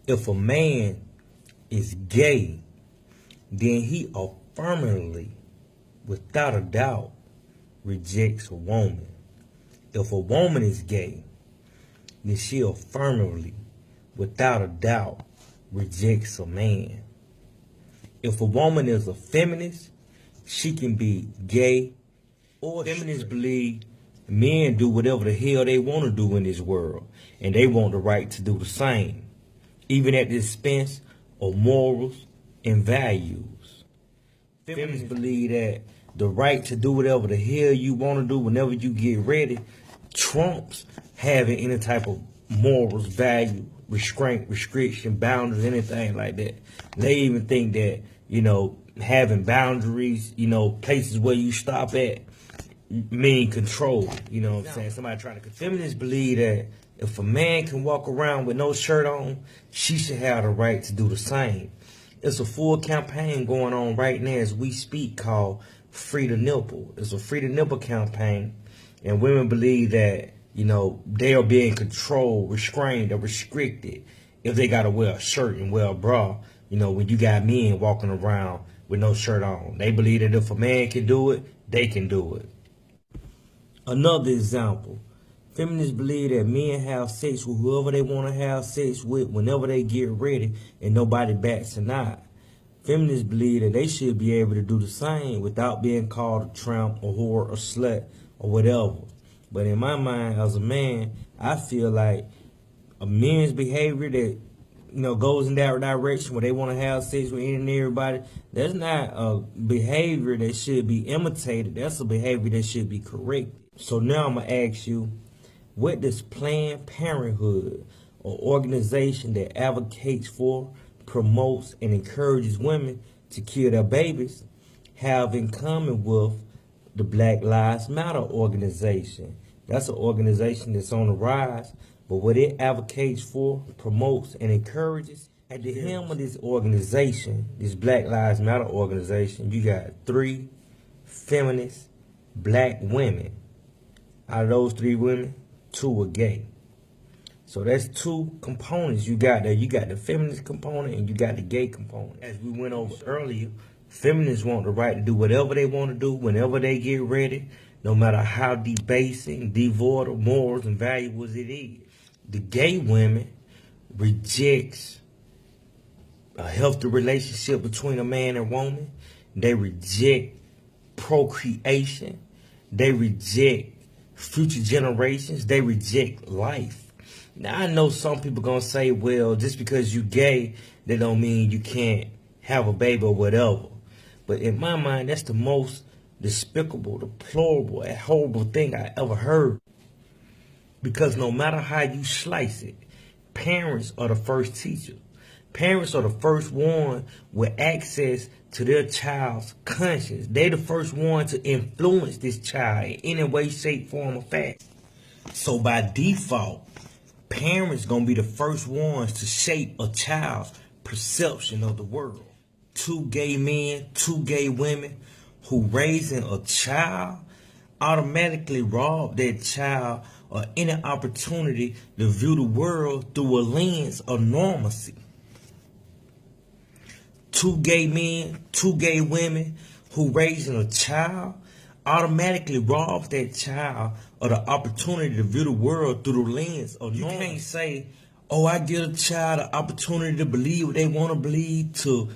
If a man is gay, then he affirmatively, without a doubt, rejects a woman. If a woman is gay, then she affirmatively, without a doubt, rejects a man. If a woman is a feminist, she can be gay or feminists believe men do whatever the hell they want to do in this world, and they want the right to do the same, even at the expense of morals and values. Feminists believe that the right to do whatever the hell you want to do whenever you get ready trumps having any type of morals, value, restraint, restriction, boundaries, anything like that. They even think that, having boundaries, places where you stop at mean control. You know what I'm saying? Somebody trying to control. Feminists believe that if a man can walk around with no shirt on, she should have the right to do the same. It's a full campaign going on right now as we speak called Free the Nipple. It's a Free the Nipple campaign, and women believe that, they are being controlled, restrained, or restricted if they got to wear a shirt and wear a bra, when you got men walking around with no shirt on. They believe that if a man can do it, they can do it. Another example, feminists believe that men have sex with whoever they want to have sex with whenever they get ready and nobody bats an eye. Feminists believe that they should be able to do the same without being called a tramp, a whore, a slut, or whatever. But in my mind, as a man, I feel like a man's behavior that, goes in that direction where they want to have sex with any and everybody, that's not a behavior that should be imitated. That's a behavior that should be corrected. So now I'm going to ask you, what does Planned Parenthood, an organization that advocates for, promotes, and encourages women to kill their babies, have in common with the Blacklivesmatter organization? That's an organization that's on the rise, but what it advocates for, promotes, and encourages, at the helm of this organization, this Blacklivesmatter organization, you got 3 feminist black women. Out of those 3 women, 2 are gay. So that's 2 components you got there. You got the feminist component and you got the gay component. As we went over earlier, feminists want the right to do whatever they want to do whenever they get ready, no matter how debasing, devoid of morals and values it is. The gay women rejects a healthy relationship between a man and woman. They reject procreation. They reject future generations. They reject life. Now, I know some people going to say, well, just because you gay, that don't mean you can't have a baby or whatever. But in my mind, that's the most despicable, deplorable, and horrible thing I ever heard. Because no matter how you slice it, parents are the first teacher. Parents are the first one with access to their child's conscience. They're the first one to influence this child in any way, shape, form, or fashion. So by default, parents gonna be the first ones to shape a child's perception of the world. 2 gay men, 2 gay women who raising a child automatically rob that child of any opportunity to view the world through a lens of normalcy. 2 gay men, 2 gay women who raising a child automatically robs that child of the opportunity to view the world through the lens of normalcy. You can't say, oh, I give a child an opportunity to believe what they want to believe, to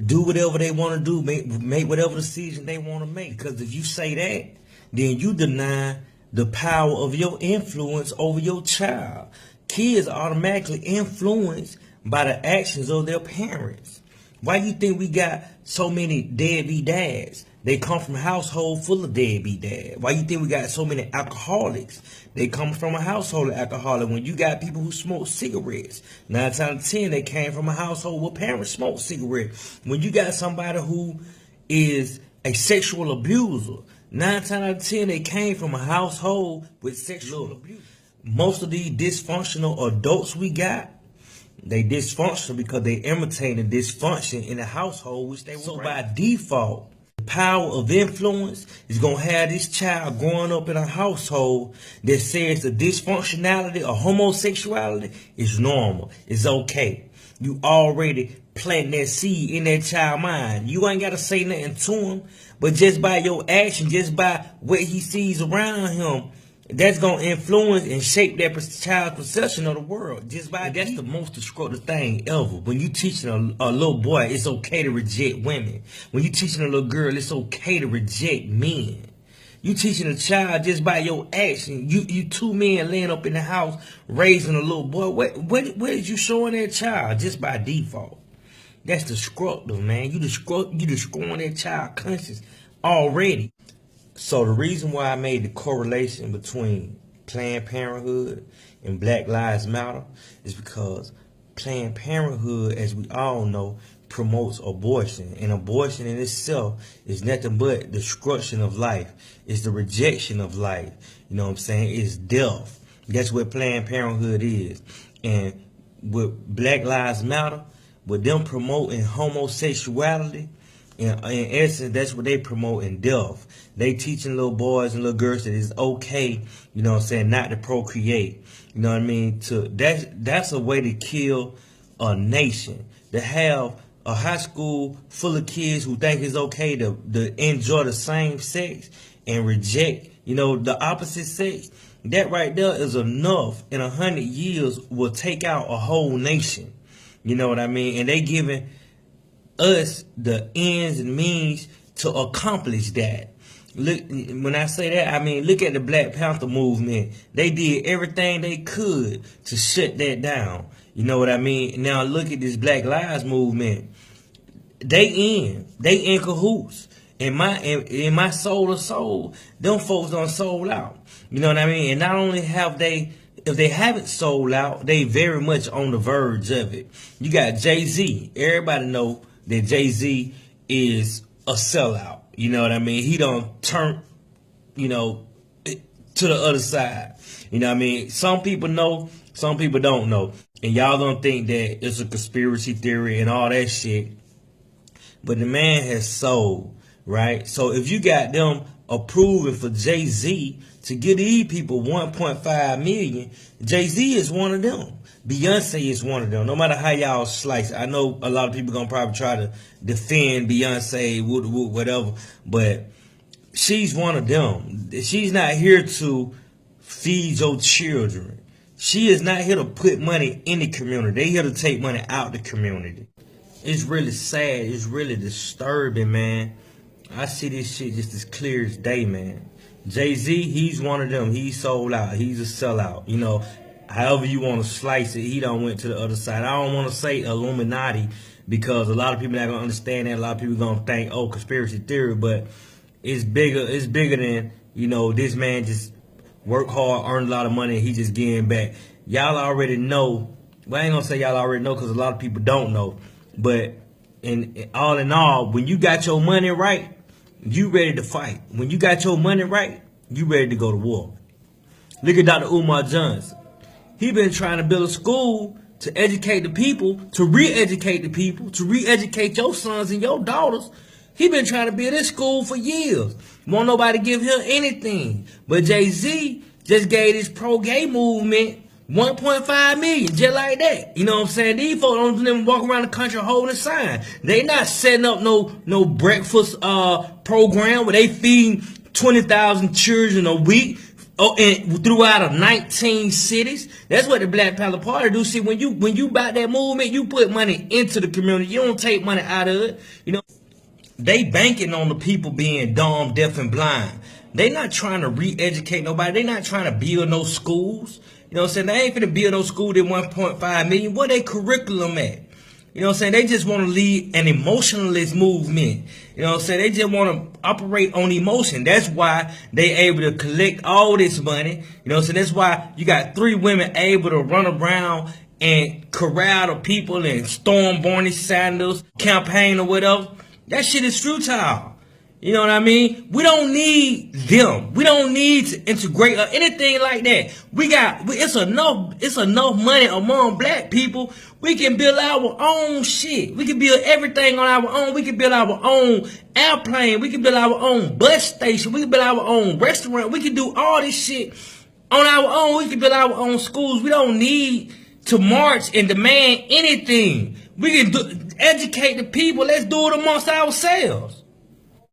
do whatever they want to do, make whatever decision they want to make. Because if you say that, then you deny the power of your influence over your child. Kids are automatically influenced by the actions of their parents. Why do you think we got so many deadbeat dads? They come from a household full of deadbeat dads. Why you think we got so many alcoholics? They come from a household of alcoholics. When you got people who smoke cigarettes, 9 times out of 10, they came from a household where parents smoke cigarettes. When you got somebody who is a sexual abuser, 9 times out of 10, they came from a household with sexual abuse. Most of these dysfunctional adults we got, they dysfunctional because they imitating dysfunction in the household which they were. So by default, power of influence is going to have this child growing up in a household that says the dysfunctionality or homosexuality is normal, is okay. You already plant that seed in that child's mind. You ain't got to say nothing to him, but just by your action, just by what he sees around him, that's going to influence and shape that child's perception of the world. Just by that's the most destructive thing ever. When you teaching a little boy, it's okay to reject women. When you teaching a little girl, it's okay to reject men. You teaching a child just by your action. You two men laying up in the house raising a little boy. What is you showing that child just by default? That's destructive, man. You destroying that child conscience already. So the reason why I made the correlation between Planned Parenthood and Black Lives Matter is because Planned Parenthood, as we all know, promotes abortion. And abortion in itself is nothing but destruction of life. It's the rejection of life. You know what I'm saying? It's death. That's what Planned Parenthood is. And with Black Lives Matter, with them promoting homosexuality, in essence, that's what they promote in death. They teaching little boys and little girls that it's okay, you know what I'm saying, not to procreate. You know what I mean? That's a way to kill a nation. To have a high school full of kids who think it's okay to enjoy the same sex and reject, you know, the opposite sex. That right there is enough in 100 years will take out a whole nation. You know what I mean? And they giving us the ends and means to accomplish that. Look, when I say that, I mean, look at the Black Panther movement. They did everything they could to shut that down. You know what I mean? Now look at this Black Lives movement. They in cahoots. In my soul to soul, them folks done sold out. You know what I mean? And not only have they, if they haven't sold out, they very much on the verge of it. You got Jay-Z. Everybody know that Jay-Z is a sellout. You know what I mean? He done turned, you know, to the other side. You know what I mean? Some people know, some people don't know. And y'all don't think that it's a conspiracy theory and all that shit. But the man has sold, right? So if you got them approving for Jay-Z to give these people 1.5 million, Jay-Z is one of them. Beyonce is one of them. No matter how y'all slice it. I know a lot of people gonna probably try to defend Beyonce, whatever, but she's one of them. She's not here to feed your children. She is not here to put money in the community. They here to take money out the community. It's really sad. It's really disturbing, man. I see this shit just as clear as day, man. Jay-Z, he's one of them. He's sold out. He's a sellout. You know, however you want to slice it, he done went to the other side. I don't want to say Illuminati because a lot of people not going to understand that. A lot of people going to think, oh, conspiracy theory. But it's bigger. It's bigger than, you know, this man just work hard, earn a lot of money, and he just getting back. Y'all already know. Well, I ain't going to say y'all already know because a lot of people don't know. But in all, when you got your money right, you ready to fight. When you got your money right, you ready to go to war. Look at Dr. Umar Johnson. He been trying to build a school to educate the people, to re-educate the people, to re-educate your sons and your daughters. He been trying to build this school for years. Won't nobody give him anything. But Jay-Z just gave this pro-gay movement 1.5 million, just like that. You know what I'm saying? These folks don't even walk around the country holding a sign. They not setting up no breakfast program where they feeding 20,000 children a week and throughout 19 cities. That's what the Black Panther Party do. See, when you buy that movement, you put money into the community. You don't take money out of it. You know, they banking on the people being dumb, deaf, and blind. They not trying to re-educate nobody. They not trying to build no schools. You know what I'm saying? They ain't finna build no school at 1.5 million. Where they curriculum at? You know what I'm saying? They just want to lead an emotionalist movement. You know what I'm saying? They just want to operate on emotion. That's why they able to collect all this money. You know what I'm saying? That's why you got 3 women able to run around and corral the people and storm Bernie Sanders campaign or whatever. That shit is futile. You know what I mean? We don't need them. We don't need to integrate or anything like that. It's enough money among black people. We can build our own shit. We can build everything on our own. We can build our own airplane. We can build our own bus station. We can build our own restaurant. We can do all this shit on our own. We can build our own schools. We don't need to march and demand anything. We can educate the people. Let's do it amongst ourselves.